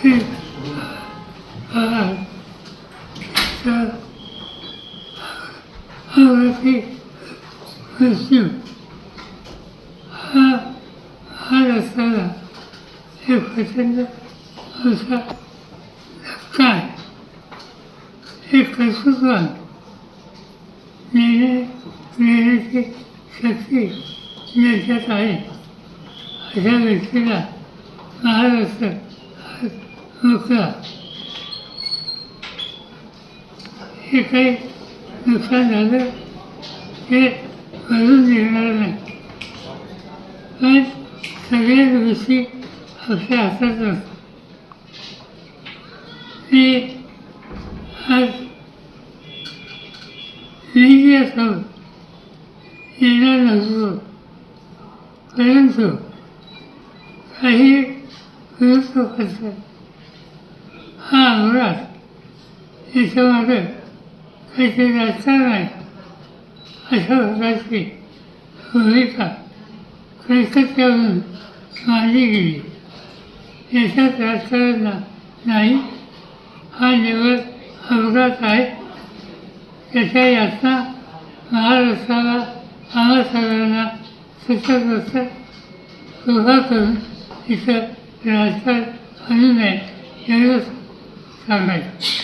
हे आवडती मृत्यू हा रस्त्याला एक प्रचंड असा धक्का आहे. हे कर्तृत्वान नेण्याची शक्ती ज्याच्यात आहे अशा व्यक्तीला महाराष्ट्र मोकळा. हे काही नुकसान झालं हे भरून निघणार नाही, पण सगळ्याच गोष्टी आपल्या हातात असतात. मी आज मीडियासमोर येणार नसतो, परंतु काही वृत्तपत्र हा अंगरात याच्यामागे काहीतरी राजकारण आहे अशा प्रकारची भूमिका कलकत्त्यावरून मांडली गेली. याच्यात राजकारण नाही, हा निव्वळ अपघात आहे. त्याच्या यातना महाराष्ट्राला आम्हा सगळ्यांना सतत असतात. कृपा करून इथं राजकारण आणू नये एवढंच सांगायचं.